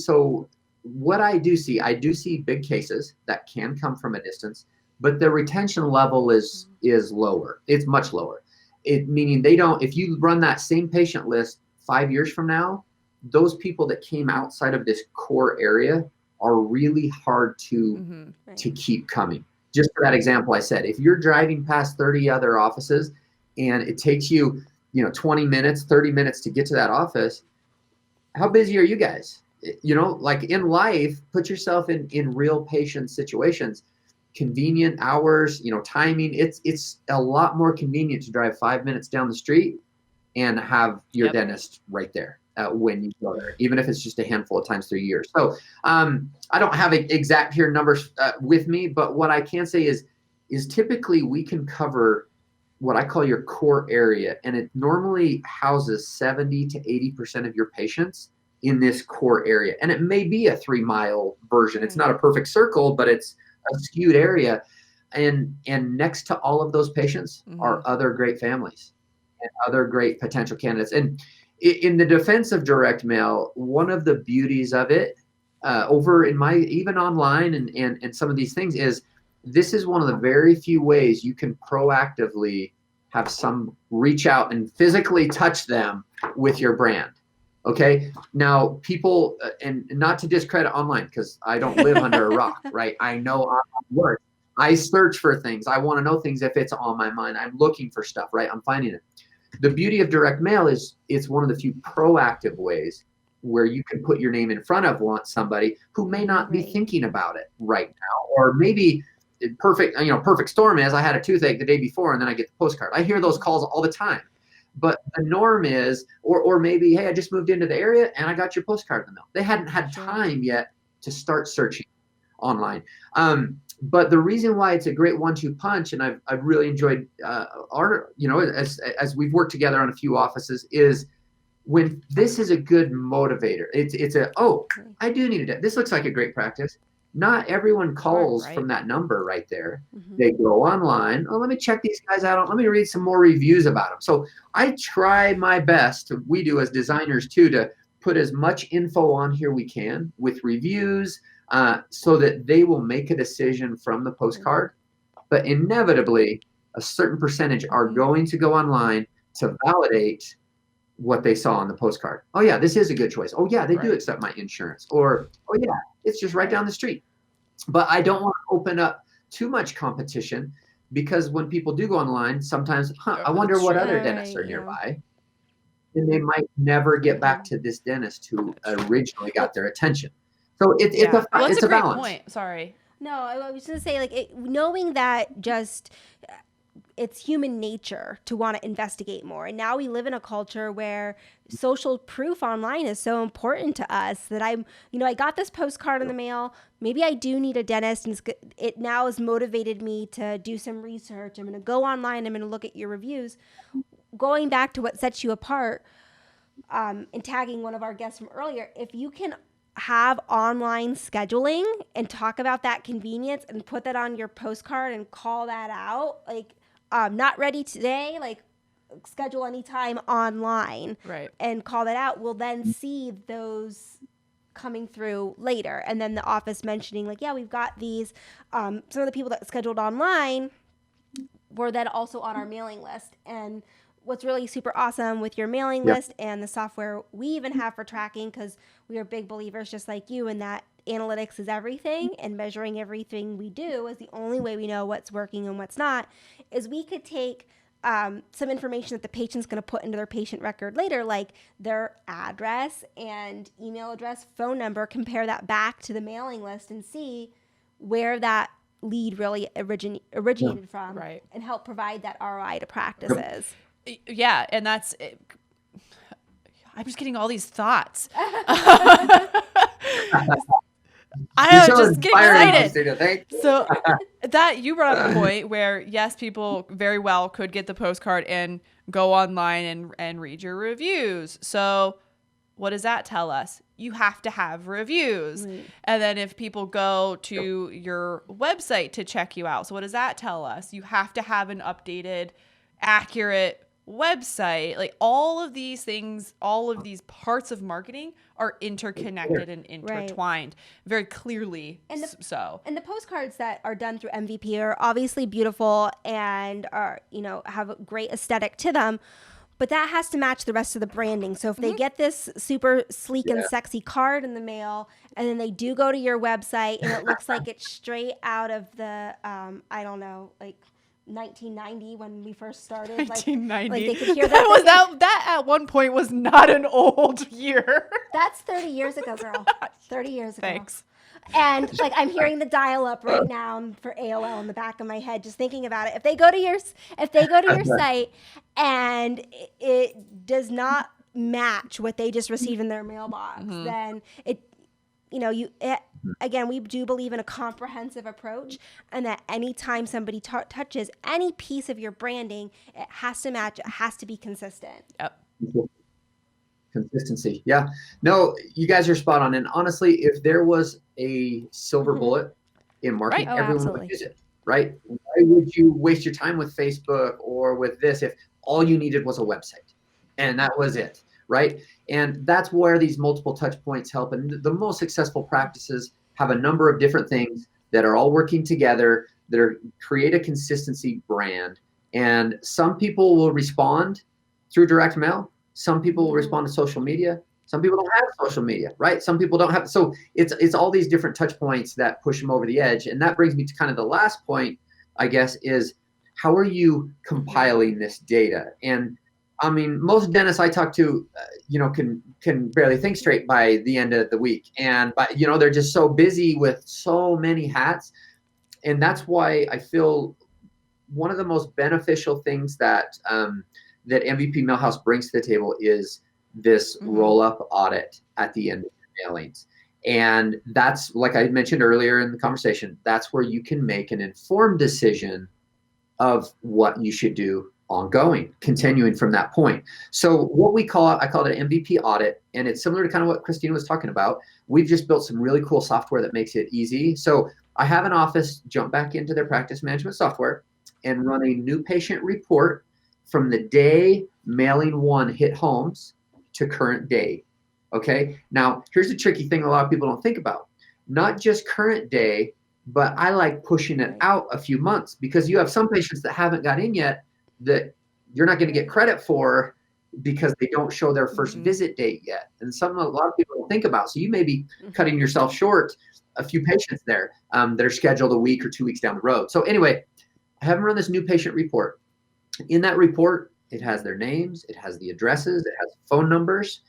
what I do see big cases that can come from a distance, but the retention level is lower. It's much lower. Meaning if you run that same patient list 5 years from now, those people that came outside of this core area are really hard to keep coming. Just for that example I said, if you're driving past 30 other offices and it takes you, 20 minutes, 30 minutes to get to that office, how busy are you guys? Like in life, put yourself in real patient situations, convenient hours, timing. It's a lot more convenient to drive 5 minutes down the street and have your dentist right there when you go there, even if it's just a handful of times through a year. So I don't have exact here numbers with me, but what I can say is typically we can cover what I call your core area, and it normally houses 70 to 80% of your patients in this core area. And it may be a 3-mile version. It's not a perfect circle, but it's a skewed area. And next to all of those patients are other great families and other great potential candidates. And in the defense of direct mail, one of the beauties of it over in even online and some of these things is this is one of the very few ways you can proactively have some reach out and physically touch them with your brand. Okay. Now people, and not to discredit online, because I don't live under a rock, right? I know online works. I search for things. I want to know things if it's on my mind. I'm looking for stuff, right? I'm finding it. The beauty of direct mail is it's one of the few proactive ways where you can put your name in front of somebody who may not be thinking about it right now, or maybe perfect storm is I had a toothache the day before and then I get the postcard. I hear those calls all the time. But the norm is, or maybe, hey, I just moved into the area and I got your postcard in the mail. They hadn't had time yet to start searching online. But the reason why it's a great 1-2 punch, and I've really enjoyed as we've worked together on a few offices, is when this is a good motivator. I do need it. This looks like a great practice. Not everyone calls from that number right there. They go online. Oh, let me check these guys out. Let me read some more reviews about them. So I try my best. We do as designers too, to put as much info on here we can with reviews so that they will make a decision from the postcard. But inevitably, a certain percentage are going to go online to validate what they saw on the postcard. Oh yeah, this is a good choice. Oh yeah, they do accept my insurance. Or, oh yeah, it's just right down the street. But I don't want to open up too much competition, because when people do go online, sometimes, I wonder what other dentists are nearby. And they might never get back to this dentist who originally got their attention. So it's a great balance. Point. Sorry. No, I was going to say, knowing that just it's human nature to want to investigate more. And now we live in a culture where social proof online is so important to us that I got this postcard in the mail. Maybe I do need a dentist, and it now has motivated me to do some research. I'm going to go online. I'm going to look at your reviews. Going back to what sets you apart, and tagging one of our guests from earlier, if you can have online scheduling and talk about that convenience and put that on your postcard and call that out, not ready today, schedule anytime online, and call that out. We'll then see those coming through later. And then the office mentioning we've got these, some of the people that scheduled online were then also on our mailing list. And what's really super awesome with your mailing list and the software we even have for tracking, because we are big believers, just like you, in that analytics is everything, and measuring everything we do is the only way we know what's working and what's not, is we could take some information that the patient's going to put into their patient record later, like their address and email address, phone number, compare that back to the mailing list and see where that lead really originated from, and help provide that ROI to practices. Yeah, and that's it. I'm just getting all these thoughts. I just get excited. So that you brought up a point where, yes, people very well could get the postcard and go online and read your reviews. So what does that tell us? You have to have reviews. And then if people go to your website to check you out, so what does that tell us? You have to have an updated, accurate website, like all of these things, all of these parts of marketing are interconnected and intertwined very clearly. And the postcards that are done through MVP are obviously beautiful and are, have a great aesthetic to them. But that has to match the rest of the branding. So if they get this super sleek and sexy card in the mail, and then they do go to your website and it looks like it's straight out of the, I don't know, like 1990 when we first started. 1990. Like they could hear that. That at one point was not an old year. That's 30 years ago, girl. 30 years ago. Thanks. And like I'm hearing the dial up right now for AOL in the back of my head, just thinking about it. If they go to your site and it does not match what they just received in their mailbox, then again, we do believe in a comprehensive approach, and that anytime somebody touches any piece of your branding, it has to match. It has to be consistent. Yep. Consistency. Yeah. No, you guys are spot on. And honestly, if there was a silver bullet in marketing, everyone would use it, right? Why would you waste your time with Facebook or with this if all you needed was a website and that was it, right? And that's where these multiple touch points help. And the most successful practices have a number of different things that are all working together that create a consistency brand. And some people will respond through direct mail. Some people will respond to social media. Some people don't have social media, right? Some people don't have. So it's all these different touch points that push them over the edge. And that brings me to kind of the last point, I guess, is how are you compiling this data? And I mean, most dentists I talk to, can barely think straight by the end of the week. And, they're just so busy with so many hats. And that's why I feel one of the most beneficial things that MVP Mailhouse brings to the table is this roll-up audit at the end of your mailings. And that's, like I mentioned earlier in the conversation, that's where you can make an informed decision of what you should do ongoing, continuing from that point. So what I call it an MVP audit, and it's similar to kind of what Christina was talking about. We've just built some really cool software that makes it easy. So I have an office jump back into their practice management software and run a new patient report from the day mailing one hit homes to current day. Okay. Now, here's the tricky thing a lot of people don't think about. Not just current day, but I like pushing it out a few months, because you have some patients that haven't got in yet that you're not going to get credit for because they don't show their first visit date yet. And a lot of people don't think about. So you may be cutting yourself short a few patients there that are scheduled a week or 2 weeks down the road. So anyway, I have them run this new patient report. In that report, it has their names, it has the addresses, it has phone numbers,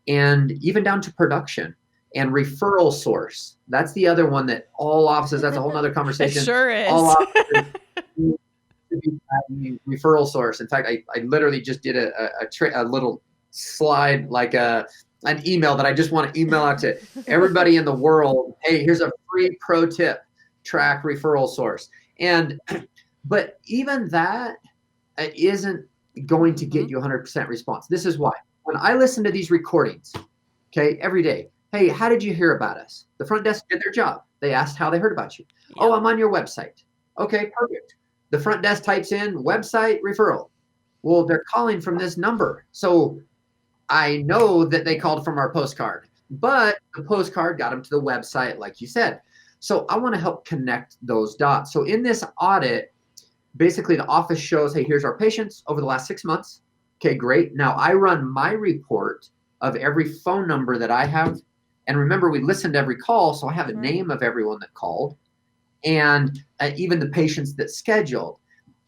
and even down to production and referral source. That's the other one that all offices, that's a whole nother conversation. It sure is. All offices should be having referral source. In fact, I literally just did a little slide, like an email that I just want to email out to everybody in the world. Hey, here's a free pro tip, track referral source. But even that isn't going to get you 100% response. This is why. When I listen to these recordings, okay, every day, hey, how did you hear about us? The front desk did their job. They asked how they heard about you. Yeah. Oh, I'm on your website. Okay, perfect. The front desk types in website referral. Well, they're calling from this number. So I know that they called from our postcard, but the postcard got them to the website, like you said. So I want to help connect those dots. So in this audit, basically the office shows, hey, here's our patients over the last 6 months. Okay, great. Now I run my report of every phone number that I have. And remember, we listened to every call, so I have a name of everyone that called and even the patients that scheduled.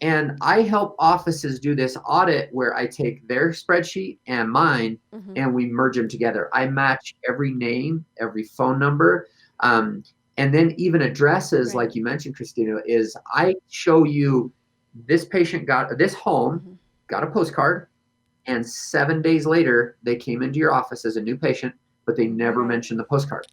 And I help offices do this audit where I take their spreadsheet and mine and we merge them together. I match every name, every phone number, and then even addresses, like you mentioned, Christina, is I show you this patient got this home, got a postcard, and 7 days later, they came into your office as a new patient, but they never mentioned the postcard.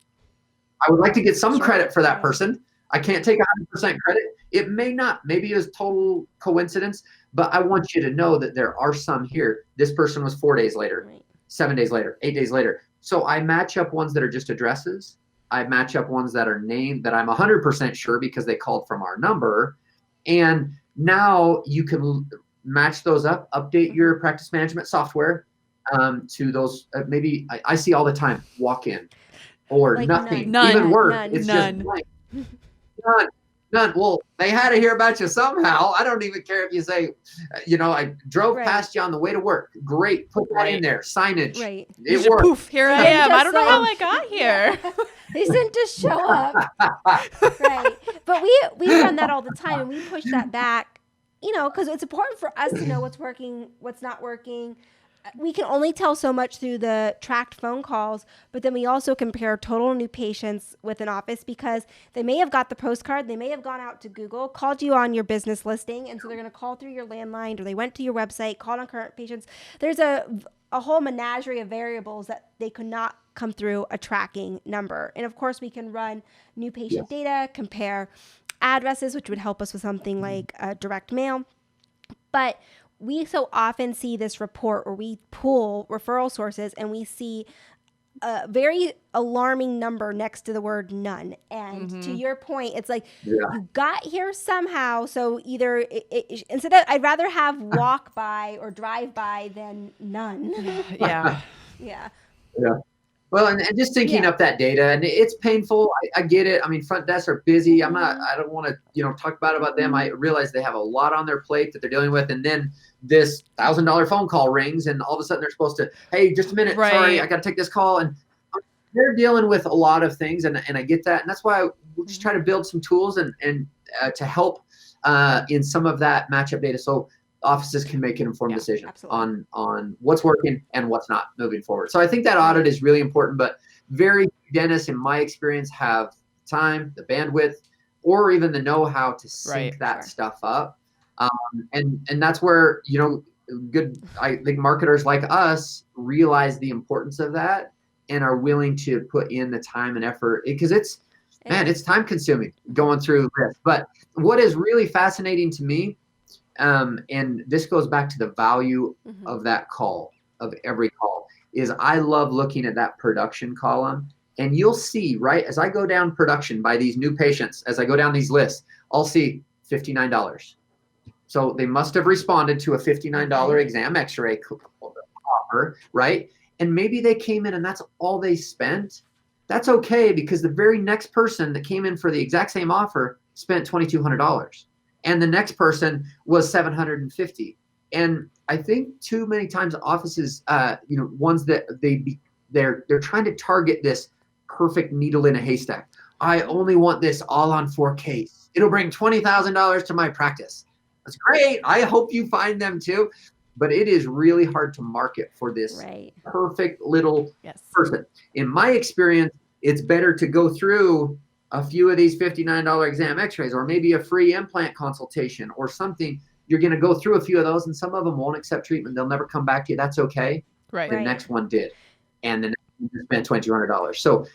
I would like to get some credit for that person. I can't take 100% credit. It may not. Maybe it was total coincidence, but I want you to know that there are some here. This person was 4 days later, 7 days later, 8 days later. So I match up ones that are just addresses. I match up ones that are named that I'm 100% sure because they called from our number. And now you can match those up, update your practice management software to those. Maybe I see all the time, walk in or Like nothing, none. even worse. None. It's None. just blank. None. Well, they had to hear about you somehow. I don't even care if you say, I drove Right. past you on the way to work. Great. Put that in there. Signage. Right. It Just worked. poof, here I They am. I just don't know like- how I got here. They didn't just show up. Right. But we run that all the time, and we push that back, because it's important for us to know what's working, what's not working. We can only tell so much through the tracked phone calls, but then we also compare total new patients with an office because they may have got the postcard, they may have gone out to Google, called you on your business listing, and so they're going to call through your landline, or they went to your website, called on current patients. There's a whole menagerie of variables that they could not come through a tracking number. And of course, we can run new patient data, compare addresses, which would help us with something like direct mail. But we so often see this report where we pull referral sources and we see a very alarming number next to the word none. And to your point, it's like you got here somehow. So either instead of, I'd rather have walk by or drive by than none. Yeah. Yeah. Well, and just syncing up that data, and it's painful. I get it. I mean, front desks are busy. I don't want to, talk about them. I realize they have a lot on their plate that they're dealing with. And then this $1,000 phone call rings, and all of a sudden they're supposed to, hey, just a minute. Right. Sorry, I got to take this call. And they're dealing with a lot of things. And I get that. And that's why we'll just try to build some tools and to help in some of that matchup data. So offices can make an informed decision on what's working and what's not moving forward. So I think that audit is really important, but very few dentists, in my experience, have time, the bandwidth, or even the know-how to sync that stuff up. And that's where, I think marketers like us realize the importance of that and are willing to put in the time and effort, because it's time consuming going through this. But what is really fascinating to me, and this goes back to the value of that call, of every call, is I love looking at that production column. And you'll see, right, as I go down production by these new patients, as I go down these lists, I'll see $59. So they must have responded to a $59 exam x-ray offer, right? And maybe they came in and that's all they spent. That's okay, because the very next person that came in for the exact same offer spent $2,200. And the next person was $750. And I think too many times offices, ones that they're trying to target this perfect needle in a haystack. I only want this all on 4 case. It'll bring $20,000 to my practice. That's great. I hope you find them too. But it is really hard to market for this perfect little person. In my experience, it's better to go through a few of these $59 exam x-rays, or maybe a free implant consultation or something. You're going to go through a few of those, and some of them won't accept treatment. They'll never come back to you. That's okay. Right. The next one did. And the next one spent $2,200. So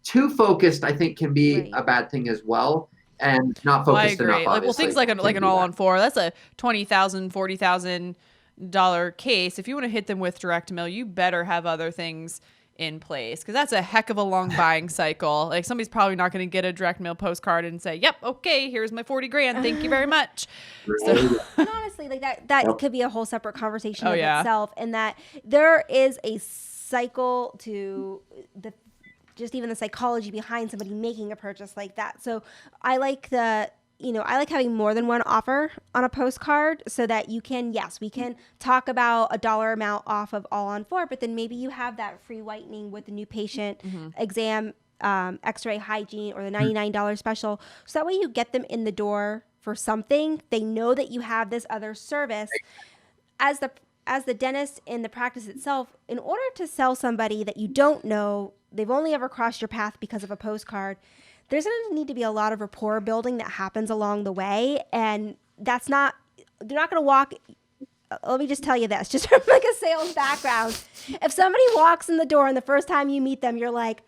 too focused, I think, can be a bad thing as well. And not focused enough, obviously. Things like an all-on-4, that's a $20,000, $40,000 case. If you want to hit them with direct mail, you better have other things in place, because that's a heck of a long buying cycle. Like, somebody's probably not going to get a direct mail postcard and say, yep, okay, here's my $40,000, thank you very much. And honestly, like that could be a whole separate conversation of itself, and that there is a cycle to just even the psychology behind somebody making a purchase like that. So I like having more than one offer on a postcard, so that you can, we can talk about a dollar amount off of all on 4, but then maybe you have that free whitening with the new patient exam, x-ray, hygiene, or the $99 special. So that way you get them in the door for something. They know that you have this other service. As the dentist in the practice itself, in order to sell somebody that you don't know, they've only ever crossed your path because of a postcard, there's going to need to be a lot of rapport building that happens along the way. And they're not going to walk. Let me just tell you this, just from like a sales background. If somebody walks in the door and the first time you meet them, you're like,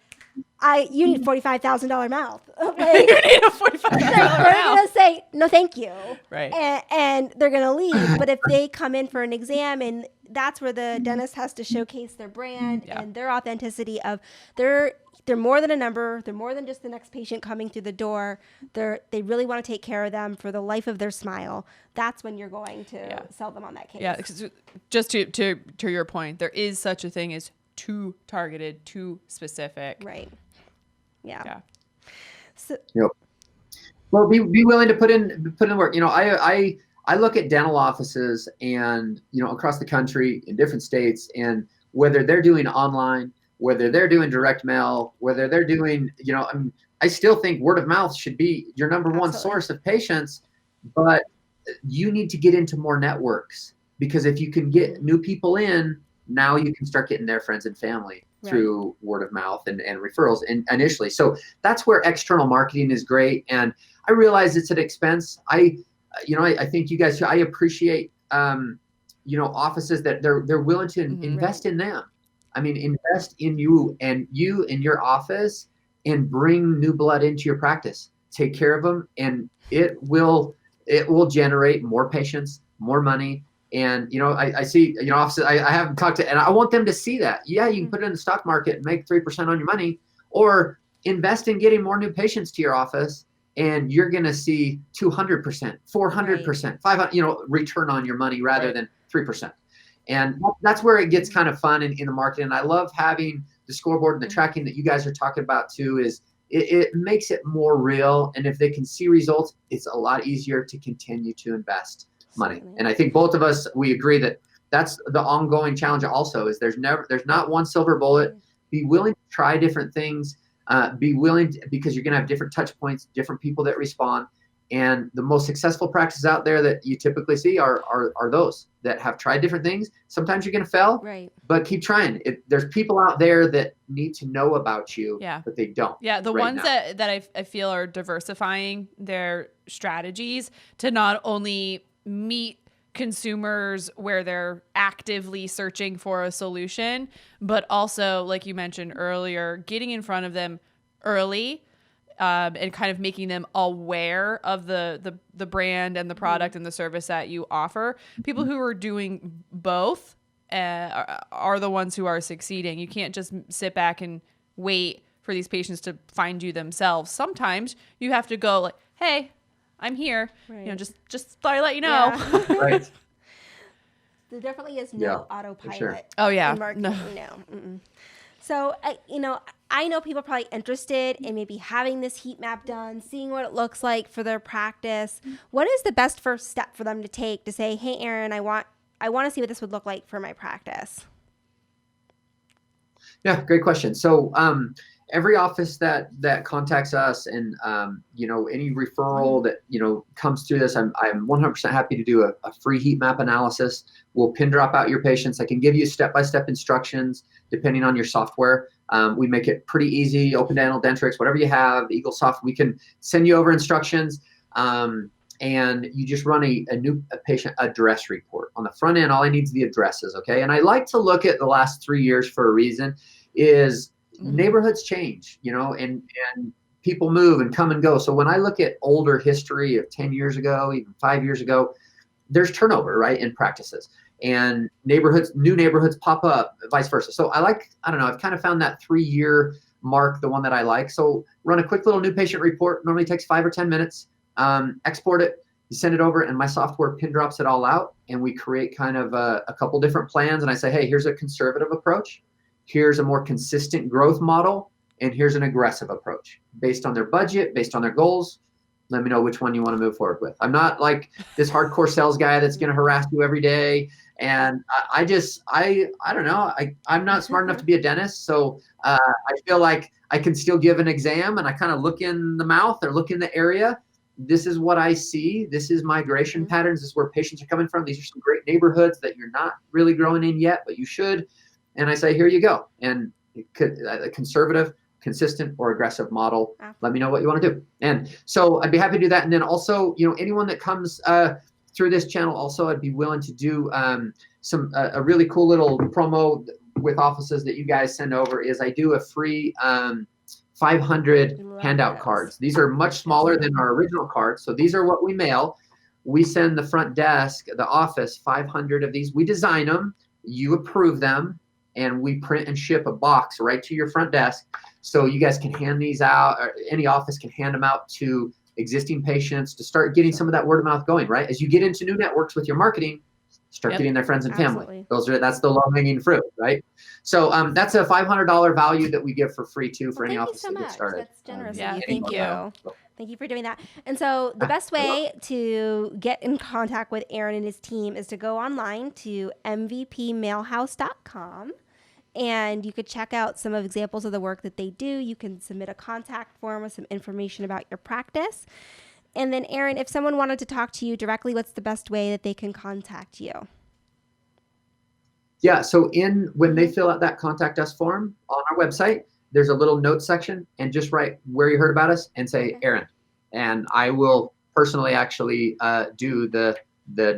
you need $45,000 mouth. Like, you need a $45,000 mouth. They're going to say, no, thank you. Right. And they're going to leave. But if they come in for an exam, and that's where the dentist has to showcase their brand and their authenticity of they're they're more than a number. They're more than just the next patient coming through the door. They really want to take care of them for the life of their smile. That's when you're going to sell them on that case. Yeah, 'cause just to your point, there is such a thing as too targeted, too specific. Right. Yeah. So, Yep. Well, be willing to put in work. You know, I look at dental offices and, you know, across the country in different states, and whether they're doing online, whether they're doing direct mail, whether they're doing, you know, I still think word of mouth should be your number one source of patients, but you need to get into more networks, because if you can get new people in, now you can start getting their friends and family through word of mouth and referrals initially. So that's where external marketing is great. And I realize it's an expense. I think you guys, I appreciate, you know, offices that they're willing to invest in them. I mean, invest in you in your office and bring new blood into your practice. Take care of them, and it will generate more patients, more money. And, you know, I see, you know, offices I haven't talked to, and I want them to see that. Yeah, you can put it in the stock market and make 3% on your money, or invest in getting more new patients to your office, and you're going to see 200%, 400%, 500, you know, return on your money rather than 3%. And that's where it gets kind of fun in the market. And I love having the scoreboard and the tracking that you guys are talking about too. Is it makes it more real. And if they can see results, it's a lot easier to continue to invest money. And I think both of us, we agree that that's the ongoing challenge also, is there's not one silver bullet. Be willing to try different things. Be willing to, because you're going to have different touch points, different people that respond. And the most successful practices out there that you typically see are those that have tried different things. Sometimes you're going to fail, but keep trying. There's people out there that need to know about you, but they don't. Yeah, the ones that I feel are diversifying their strategies to not only meet consumers where they're actively searching for a solution, but also, like you mentioned earlier, getting in front of them early. And kind of making them aware of the brand and the product and the service that you offer. People who are doing both are the ones who are succeeding. You can't just sit back and wait for these patients to find you themselves. Sometimes you have to go like, "Hey, I'm here." You know, just thought I'd let you know. Yeah. Right. There definitely is no autopilot. Sure. Oh yeah. In marketing. No. So, I know people are probably interested in maybe having this heat map done, seeing what it looks like for their practice. What is the best first step for them to take to say, "Hey, Aaron, I want to see what this would look like for my practice"? Yeah, great question. So every office that contacts us, and you know, any referral that, you know, comes through this, I'm 100% happy to do a free heat map analysis. We'll pin drop out your patients. I can give you step-by-step instructions depending on your software. We make it pretty easy. Open Dental, Dentrix, whatever you have, EagleSoft, we can send you over instructions. And you just run a patient address report. On the front end, all I need is the addresses, okay? And I like to look at the last 3 years for a reason. Is neighborhoods change, you know, and people move and come and go. So when I look at older history of 10 years ago, even 5 years ago, there's turnover, right, in practices. And new neighborhoods pop up, vice versa. So I've kind of found that 3-year mark, the one that I like. So run a quick little new patient report. Normally takes 5 or 10 minutes. Export it, you send it over, and my software pin drops it all out, and we create kind of a couple different plans. And I say, hey, here's a conservative approach. Here's a more consistent growth model, and here's an aggressive approach based on their budget, based on their goals. Let me know which one you want to move forward with. I'm not like this hardcore sales guy that's going to harass you every day. And I don't know. I'm not smart enough to be a dentist. So I feel like I can still give an exam, and I kind of look in the mouth or look in the area. This is what I see. This is migration patterns. This is where patients are coming from. These are some great neighborhoods that you're not really growing in yet, but you should. And I say, here you go. And a conservative, consistent, or aggressive model. Let me know what you want to do. And so I'd be happy to do that. And then also, you know, anyone that comes through this channel, also, I'd be willing to do a really cool little promo with offices that you guys send over. Is I do a free 500 handout cards. These are much smaller than our original cards. So these are what we mail. We send the front desk, the office, 500 of these. We design them. You approve them. and we print and ship a box right to your front desk. So you guys can hand these out, or any office can hand them out to existing patients to start getting some of that word of mouth going, right? As you get into new networks with your marketing, start getting their friends and family. That's the low hanging fruit, right? So that's a $500 value that we give for free too for any office to get started. That's generous. Thank you. Thank you for doing that. And so the best way to get in contact with Aaron and his team is to go online to mvpmailhouse.com. And you could check out some of examples of the work that they do. You can submit a contact form with some information about your practice. And then, Aaron, if someone wanted to talk to you directly, what's the best way that they can contact you? Yeah, so when they fill out that contact us form on our website, there's a little note section, and just write where you heard about us and say Aaron. And I will personally actually do the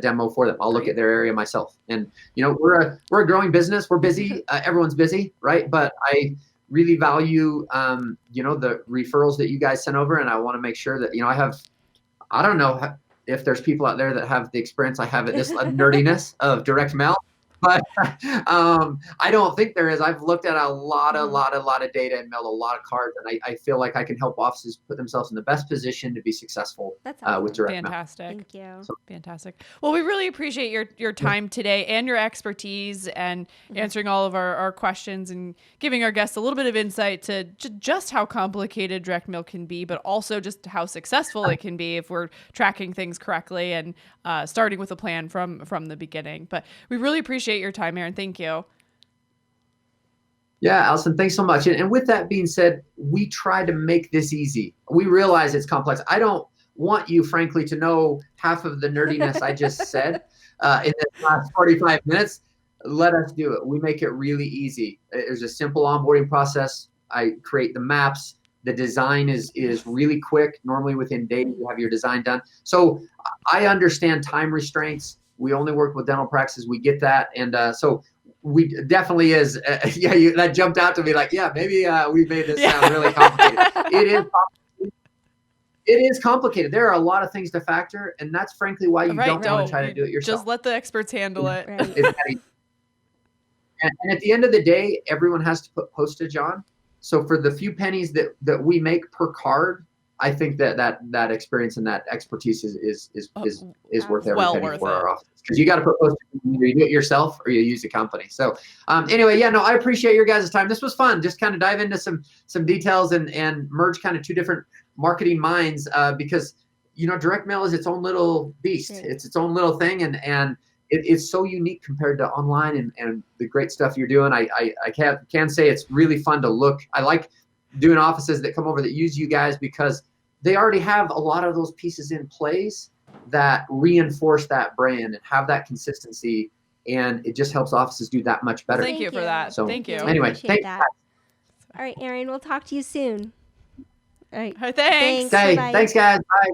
demo for them. I'll look at their area myself. And we're a growing business. We're busy. Everyone's busy, right? But I really value the referrals that you guys send over, and I want to make sure that I don't know if there's people out there that have the experience I have at this nerdiness of direct mail. But I don't think there is. I've looked at a lot of data and mailed a lot of cards, and I feel like I can help offices put themselves in the best position to be successful with direct mail. Fantastic. Thank you. Fantastic. Well, we really appreciate your time today and your expertise and answering all of our questions and giving our guests a little bit of insight to just how complicated direct mail can be, but also just how successful it can be if we're tracking things correctly and starting with a plan from the beginning. But we really appreciate your time, Aaron. Thank you. Yeah, Alison, thanks so much. And with that being said, we try to make this easy. We realize it's complex. I don't want you, frankly, to know half of the nerdiness I just said in the last 45 minutes. Let us do it. We make it really easy. There's a simple onboarding process. I create the maps. The design is really quick. Normally within days, you have your design done. So I understand time restraints. We only work with dental practices. We get that. And so we definitely is. That jumped out to me like, maybe we made this sound really complicated. It is complicated. There are a lot of things to factor. And that's frankly why you don't want to try to do it yourself. Just let the experts handle it. Right. And at the end of the day, everyone has to put postage on. So for the few pennies that we make per card, I think that experience and that expertise is worth every penny for our office, because you got to put postage. Either you do it yourself or you use a company. So anyway, I appreciate your guys' time. This was fun. Just kind of dive into some details and merge kind of two different marketing minds because direct mail is its own little beast. Right. It's its own little thing, and it's so unique compared to online and the great stuff you're doing. I can say it's really fun to look. I like doing offices that come over that use you guys because they already have a lot of those pieces in place that reinforce that brand and have that consistency, and it just helps offices do that much better. Thank you for that. So, thank you. Anyway, thanks. All right, Aaron, we'll talk to you soon. All right. Thanks. Thanks, guys. Bye.